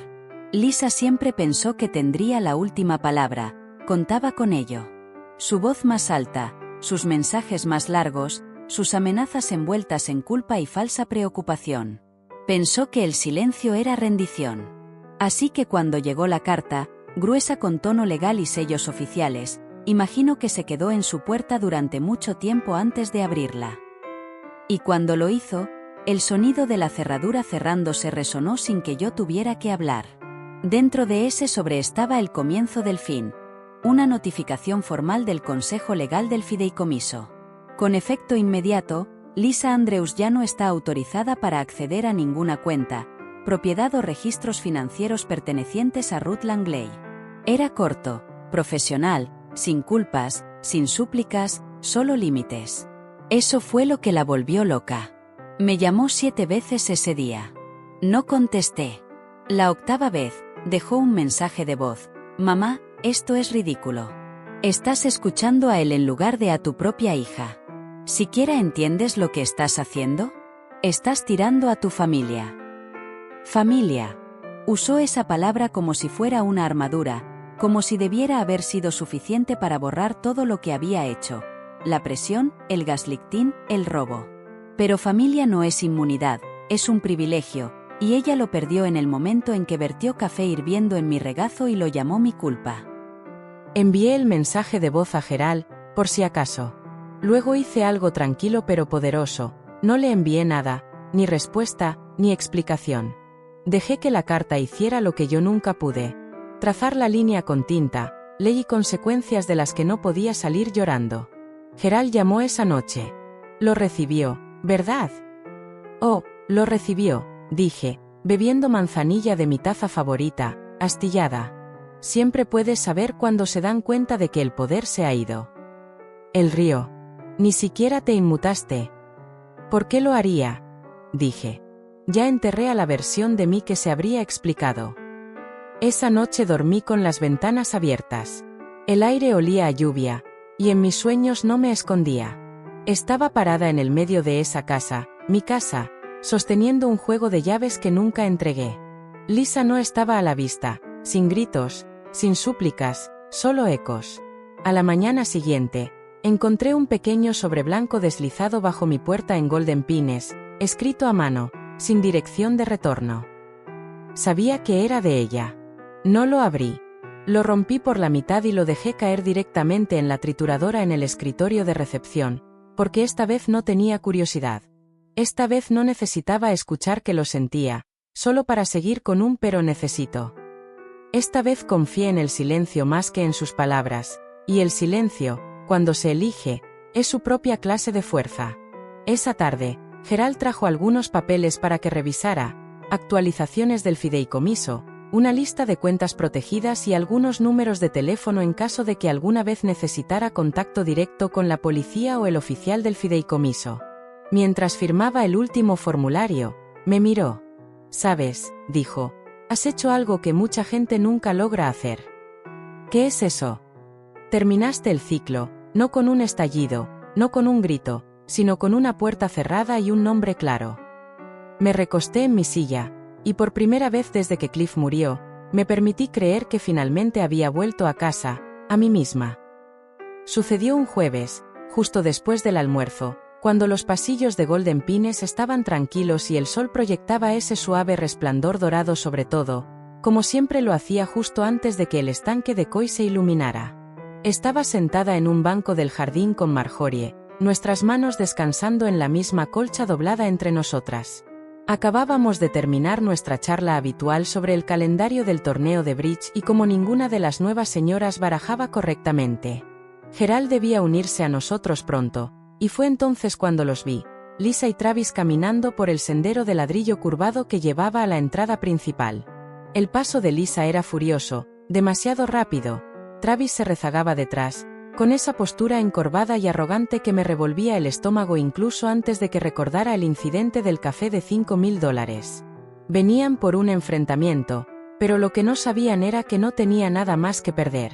Lisa siempre pensó que tendría la última palabra, contaba con ello. Su voz más alta, sus mensajes más largos, sus amenazas envueltas en culpa y falsa preocupación. Pensó que el silencio era rendición. Así que cuando llegó la carta, gruesa con tono legal y sellos oficiales, imagino que se quedó en su puerta durante mucho tiempo antes de abrirla. Y cuando lo hizo, el sonido de la cerradura cerrándose resonó sin que yo tuviera que hablar. Dentro de ese sobre estaba el comienzo del fin. Una notificación formal del Consejo Legal del Fideicomiso. Con efecto inmediato, Lisa Andrews ya no está autorizada para acceder a ninguna cuenta, propiedad o registros financieros pertenecientes a Ruth Langley. Era corto, profesional, sin culpas, sin súplicas, solo límites. Eso fue lo que la volvió loca. Me llamó 7 veces ese día. No contesté. La 8ª vez, dejó un mensaje de voz. Mamá, esto es ridículo. Estás escuchando a él en lugar de a tu propia hija. ¿Siquiera entiendes lo que estás haciendo? Estás tirando a tu familia. Familia. Usó esa palabra como si fuera una armadura, como si debiera haber sido suficiente para borrar todo lo que había hecho. La presión, el gaslighting, el robo. Pero familia no es inmunidad, es un privilegio, y ella lo perdió en el momento en que vertió café hirviendo en mi regazo y lo llamó mi culpa. Envié el mensaje de voz a Gerald, por si acaso. Luego hice algo tranquilo pero poderoso, no le envié nada, ni respuesta, ni explicación. Dejé que la carta hiciera lo que yo nunca pude. Trazar la línea con tinta, ley y consecuencias de las que no podía salir llorando. Gerald llamó esa noche. Lo recibió, ¿verdad? Oh, lo recibió, dije, bebiendo manzanilla de mi taza favorita, astillada. Siempre puedes saber cuando se dan cuenta de que el poder se ha ido. Él rió. Ni siquiera te inmutaste. ¿Por qué lo haría? Dije. Ya enterré a la versión de mí que se habría explicado. Esa noche dormí con las ventanas abiertas. El aire olía a lluvia, y en mis sueños no me escondía. Estaba parada en el medio de esa casa, mi casa, sosteniendo un juego de llaves que nunca entregué. Lisa no estaba a la vista, sin gritos, sin súplicas, solo ecos. A la mañana siguiente, encontré un pequeño sobre blanco deslizado bajo mi puerta en Golden Pines, escrito a mano, sin dirección de retorno. Sabía que era de ella. No lo abrí. Lo rompí por la mitad y lo dejé caer directamente en la trituradora en el escritorio de recepción, porque esta vez no tenía curiosidad. Esta vez no necesitaba escuchar que lo sentía, solo para seguir con un pero necesito. Esta vez confié en el silencio más que en sus palabras, y el silencio, cuando se elige, es su propia clase de fuerza. Esa tarde, Gerald trajo algunos papeles para que revisara, actualizaciones del fideicomiso, una lista de cuentas protegidas y algunos números de teléfono en caso de que alguna vez necesitara contacto directo con la policía o el oficial del fideicomiso. Mientras firmaba el último formulario, me miró. «Sabes», dijo, «has hecho algo que mucha gente nunca logra hacer». «¿Qué es eso?» «Terminaste el ciclo, no con un estallido, no con un grito, sino con una puerta cerrada y un nombre claro». Me recosté en mi silla, y por primera vez desde que Cliff murió, me permití creer que finalmente había vuelto a casa, a mí misma. Sucedió un jueves, justo después del almuerzo, cuando los pasillos de Golden Pines estaban tranquilos y el sol proyectaba ese suave resplandor dorado sobre todo, como siempre lo hacía justo antes de que el estanque de Koi se iluminara. Estaba sentada en un banco del jardín con Marjorie, nuestras manos descansando en la misma colcha doblada entre nosotras. Acabábamos de terminar nuestra charla habitual sobre el calendario del torneo de bridge y cómo ninguna de las nuevas señoras barajaba correctamente. Gerald debía unirse a nosotros pronto, y fue entonces cuando los vi, Lisa y Travis caminando por el sendero de ladrillo curvado que llevaba a la entrada principal. El paso de Lisa era furioso, demasiado rápido. Travis se rezagaba detrás, con esa postura encorvada y arrogante que me revolvía el estómago incluso antes de que recordara el incidente del café de $5.000. Venían por un enfrentamiento, pero lo que no sabían era que no tenía nada más que perder.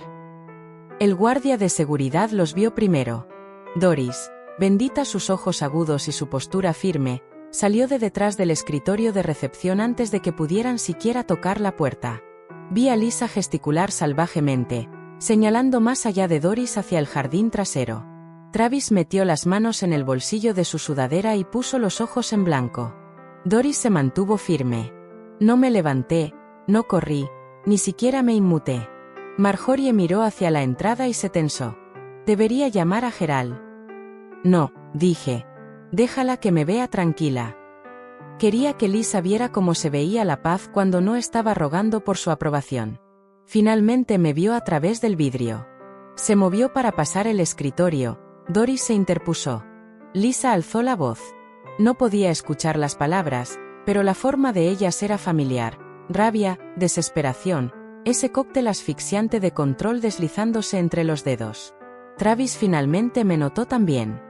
El guardia de seguridad los vio primero. Doris, bendita sus ojos agudos y su postura firme, salió de detrás del escritorio de recepción antes de que pudieran siquiera tocar la puerta. Vi a Lisa gesticular salvajemente, señalando más allá de Doris hacia el jardín trasero. Travis metió las manos en el bolsillo de su sudadera y puso los ojos en blanco. Doris se mantuvo firme. No me levanté, no corrí, ni siquiera me inmuté. Marjorie miró hacia la entrada y se tensó. Debería llamar a Gerald. No, dije. Déjala que me vea tranquila. Quería que Lisa viera cómo se veía la paz cuando no estaba rogando por su aprobación. Finalmente me vio a través del vidrio. Se movió para pasar el escritorio. Doris se interpuso. Lisa alzó la voz. No podía escuchar las palabras, pero la forma de ellas era familiar. Rabia, desesperación, ese cóctel asfixiante de control deslizándose entre los dedos. Travis finalmente me notó también.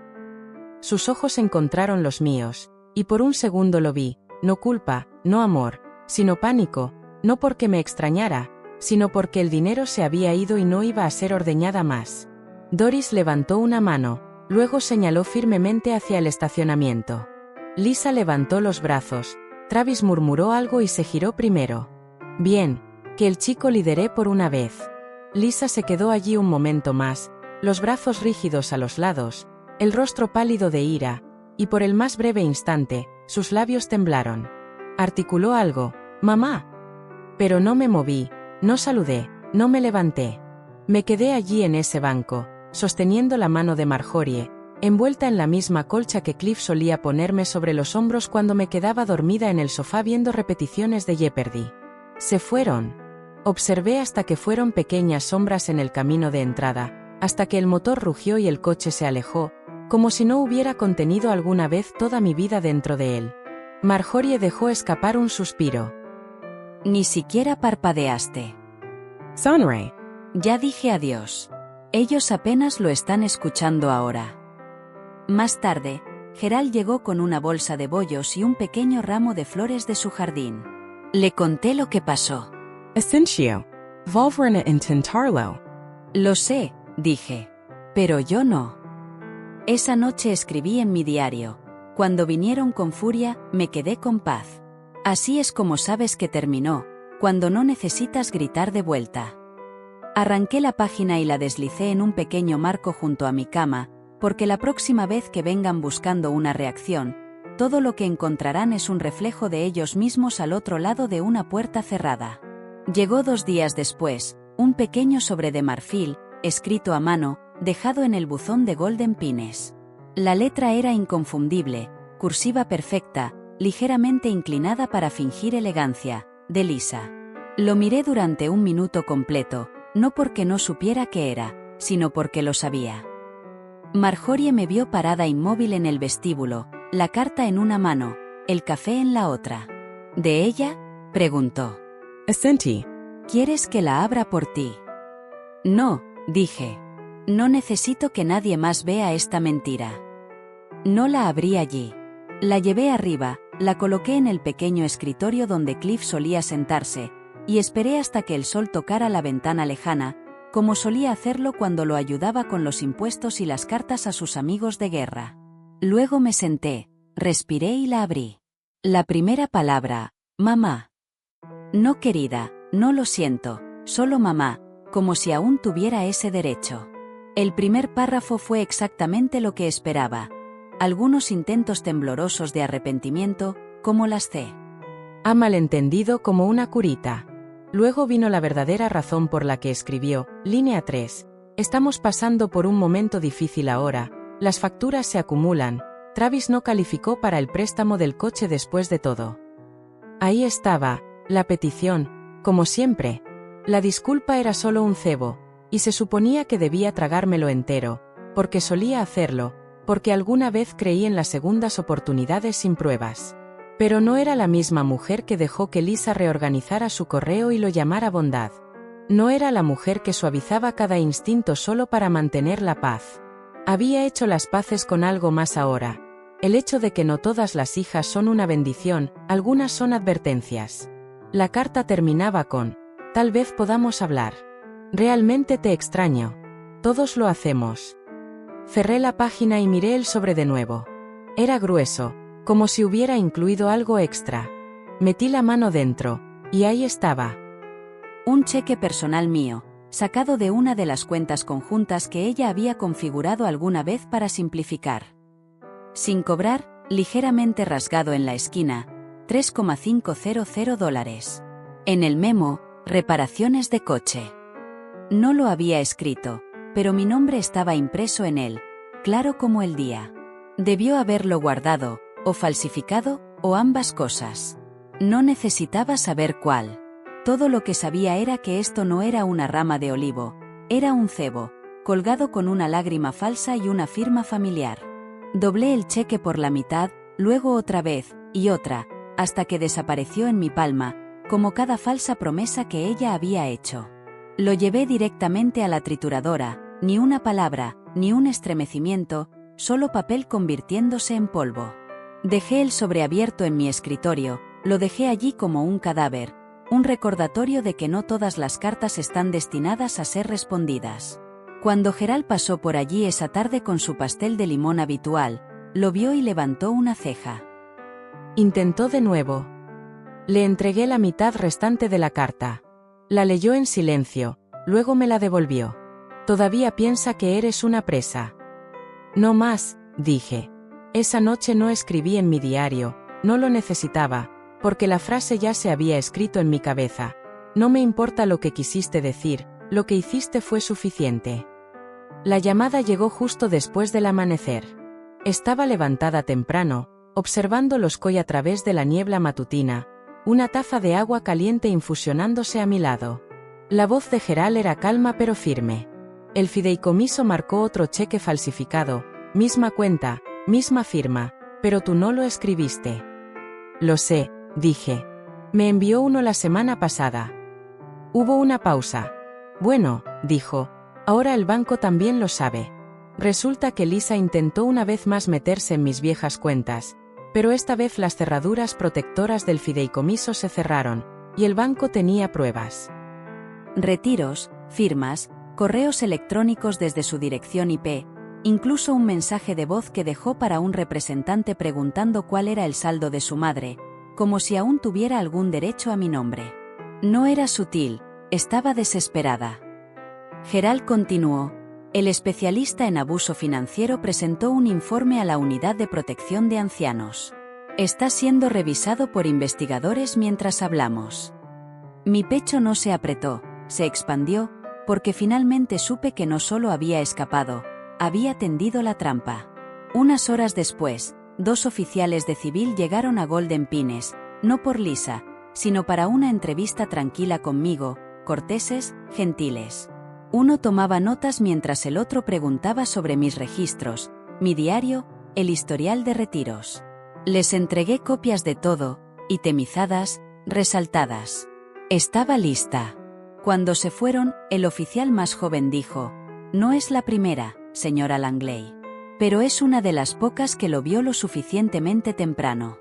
Sus ojos encontraron los míos, y por un segundo lo vi, no culpa, no amor, sino pánico, no porque me extrañara, sino porque el dinero se había ido y no iba a ser ordeñada más. Doris levantó una mano, luego señaló firmemente hacia el estacionamiento. Lisa levantó los brazos, Travis murmuró algo y se giró primero. Bien, que el chico lidere por una vez. Lisa se quedó allí un momento más, los brazos rígidos a los lados, el rostro pálido de ira, y por el más breve instante, sus labios temblaron. Articuló algo, «Mamá». Pero no me moví. No saludé, no me levanté. Me quedé allí en ese banco, sosteniendo la mano de Marjorie, envuelta en la misma colcha que Cliff solía ponerme sobre los hombros cuando me quedaba dormida en el sofá viendo repeticiones de Jeopardy. Se fueron. Observé hasta que fueron pequeñas sombras en el camino de entrada, hasta que el motor rugió y el coche se alejó, como si no hubiera contenido alguna vez toda mi vida dentro de él. Marjorie dejó escapar un suspiro. Ni siquiera parpadeaste. Sunray. Ya dije adiós. Ellos apenas lo están escuchando ahora. Más tarde, Gerald llegó con una bolsa de bollos y un pequeño ramo de flores de su jardín. Le conté lo que pasó. Essentio. Volverna in Tintarlo. Lo sé, dije. Pero yo no. Esa noche escribí en mi diario. Cuando vinieron con furia, me quedé con paz. Así es como sabes que terminó, cuando no necesitas gritar de vuelta. Arranqué la página y la deslicé en un pequeño marco junto a mi cama, porque la próxima vez que vengan buscando una reacción, todo lo que encontrarán es un reflejo de ellos mismos al otro lado de una puerta cerrada. Llegó 2 días después, un pequeño sobre de marfil, escrito a mano, dejado en el buzón de Golden Pines. La letra era inconfundible, cursiva perfecta, ligeramente inclinada para fingir elegancia, de Lisa. Lo miré durante 1 minuto completo, no porque no supiera qué era, sino porque lo sabía. Marjorie me vio parada inmóvil en el vestíbulo, la carta en una mano, el café en la otra. ¿De ella?, preguntó. Asentí. ¿Quieres que la abra por ti? No, dije. No necesito que nadie más vea esta mentira. No la abrí allí. La llevé arriba, la coloqué en el pequeño escritorio donde Cliff solía sentarse, y esperé hasta que el sol tocara la ventana lejana, como solía hacerlo cuando lo ayudaba con los impuestos y las cartas a sus amigos de guerra. Luego me senté, respiré y la abrí. La primera palabra, mamá. No, querida, no lo siento, solo mamá, como si aún tuviera ese derecho. El primer párrafo fue exactamente lo que esperaba. Algunos intentos temblorosos de arrepentimiento, como las C. Ha malentendido como una curita. Luego vino la verdadera razón por la que escribió, línea 3. Estamos pasando por un momento difícil ahora, las facturas se acumulan, Travis no calificó para el préstamo del coche después de todo. Ahí estaba, la petición, como siempre. La disculpa era solo un cebo, y se suponía que debía tragármelo entero, porque solía hacerlo, porque alguna vez creí en las segundas oportunidades sin pruebas. Pero no era la misma mujer que dejó que Lisa reorganizara su correo y lo llamara bondad. No era la mujer que suavizaba cada instinto solo para mantener la paz. Había hecho las paces con algo más ahora. El hecho de que no todas las hijas son una bendición, algunas son advertencias. La carta terminaba con, tal vez podamos hablar. Realmente te extraño. Todos lo hacemos. Cerré la página y miré el sobre de nuevo. Era grueso, como si hubiera incluido algo extra. Metí la mano dentro, y ahí estaba. Un cheque personal mío, sacado de una de las cuentas conjuntas que ella había configurado alguna vez para simplificar. Sin cobrar, ligeramente rasgado en la esquina, $3,500. En el memo, reparaciones de coche. No lo había escrito, pero mi nombre estaba impreso en él, claro como el día. Debió haberlo guardado, o falsificado, o ambas cosas. No necesitaba saber cuál. Todo lo que sabía era que esto no era una rama de olivo, era un cebo, colgado con una lágrima falsa y una firma familiar. Doblé el cheque por la mitad, luego otra vez, y otra, hasta que desapareció en mi palma, como cada falsa promesa que ella había hecho. Lo llevé directamente a la trituradora, ni una palabra, ni un estremecimiento, solo papel convirtiéndose en polvo. Dejé el sobre abierto en mi escritorio, lo dejé allí como un cadáver, un recordatorio de que no todas las cartas están destinadas a ser respondidas. Cuando Gerald pasó por allí esa tarde con su pastel de limón habitual, lo vio y levantó una ceja. Intentó de nuevo. Le entregué la mitad restante de la carta. La leyó en silencio, luego me la devolvió. Todavía piensa que eres una presa. No más, dije. Esa noche no escribí en mi diario, no lo necesitaba, porque la frase ya se había escrito en mi cabeza. No me importa lo que quisiste decir, lo que hiciste fue suficiente. La llamada llegó justo después del amanecer. Estaba levantada temprano, observando los Coy a través de la niebla matutina, una taza de agua caliente infusionándose a mi lado. La voz de Gerald era calma pero firme. El fideicomiso marcó otro cheque falsificado, misma cuenta, misma firma, pero tú no lo escribiste. Lo sé, dije. Me envió uno la semana pasada. Hubo una pausa. Bueno, dijo, ahora el banco también lo sabe. Resulta que Lisa intentó una vez más meterse en mis viejas cuentas, pero esta vez las cerraduras protectoras del fideicomiso se cerraron, y el banco tenía pruebas. Retiros, firmas, correos electrónicos desde su dirección IP, incluso un mensaje de voz que dejó para un representante preguntando cuál era el saldo de su madre, como si aún tuviera algún derecho a mi nombre. No era sutil, estaba desesperada. Gerald continuó. El especialista en abuso financiero presentó un informe a la Unidad de Protección de Ancianos. Está siendo revisado por investigadores mientras hablamos. Mi pecho no se apretó, se expandió, porque finalmente supe que no solo había escapado, había tendido la trampa. Unas horas después, 2 oficiales de civil llegaron a Golden Pines, no por Lisa, sino para una entrevista tranquila conmigo, corteses, gentiles. Uno tomaba notas mientras el otro preguntaba sobre mis registros, mi diario, el historial de retiros. Les entregué copias de todo, itemizadas, resaltadas. Estaba lista. Cuando se fueron, el oficial más joven dijo: «No es la primera, señora Langley. Pero es una de las pocas que lo vio lo suficientemente temprano».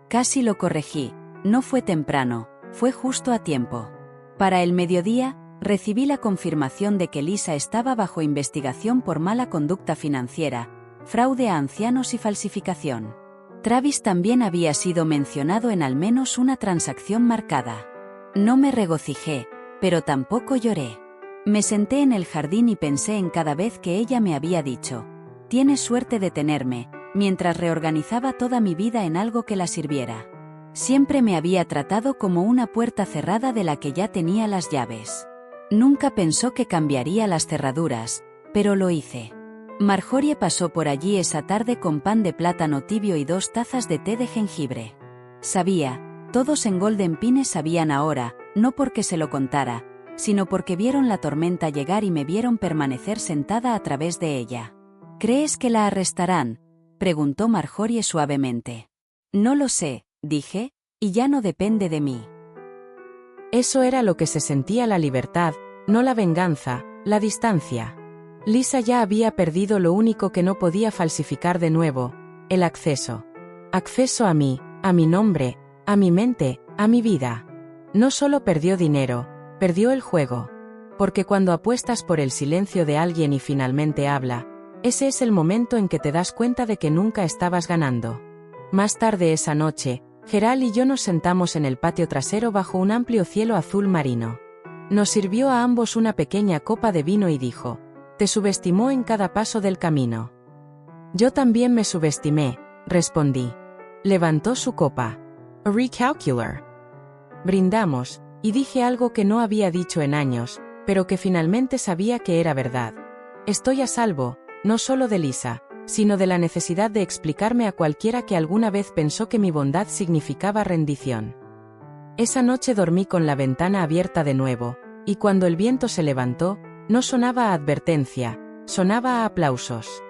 Casi lo corregí, no fue temprano, fue justo a tiempo. Para el mediodía, recibí la confirmación de que Lisa estaba bajo investigación por mala conducta financiera, fraude a ancianos y falsificación. Travis también había sido mencionado en al menos una transacción marcada. No me regocijé, pero tampoco lloré. Me senté en el jardín y pensé en cada vez que ella me había dicho: «Tienes suerte de tenerme», mientras reorganizaba toda mi vida en algo que la sirviera. Siempre me había tratado como una puerta cerrada de la que ya tenía las llaves. Nunca pensó que cambiaría las cerraduras, pero lo hice. Marjorie pasó por allí esa tarde con pan de plátano tibio y 2 tazas de té de jengibre. Sabía, todos en Golden Pines sabían ahora, no porque se lo contara, sino porque vieron la tormenta llegar y me vieron permanecer sentada a través de ella. «¿Crees que la arrestarán?», preguntó Marjorie suavemente. «No lo sé», dije, «y ya no depende de mí». Eso era lo que se sentía la libertad, no la venganza, la distancia. Lisa ya había perdido lo único que no podía falsificar de nuevo, el acceso. Acceso a mí, a mi nombre, a mi mente, a mi vida. No solo perdió dinero, perdió el juego. Porque cuando apuestas por el silencio de alguien y finalmente habla, ese es el momento en que te das cuenta de que nunca estabas ganando. Más tarde esa noche, Gerald y yo nos sentamos en el patio trasero bajo un amplio cielo azul marino. Nos sirvió a ambos una pequeña copa de vino y dijo: «Te subestimó en cada paso del camino». «Yo también me subestimé», respondí. Levantó su copa. A recalcular. Brindamos, y dije algo que no había dicho en años, pero que finalmente sabía que era verdad. Estoy a salvo, no solo de Lisa, sino de la necesidad de explicarme a cualquiera que alguna vez pensó que mi bondad significaba rendición. Esa noche dormí con la ventana abierta de nuevo, y cuando el viento se levantó, no sonaba a advertencia, sonaba a aplausos.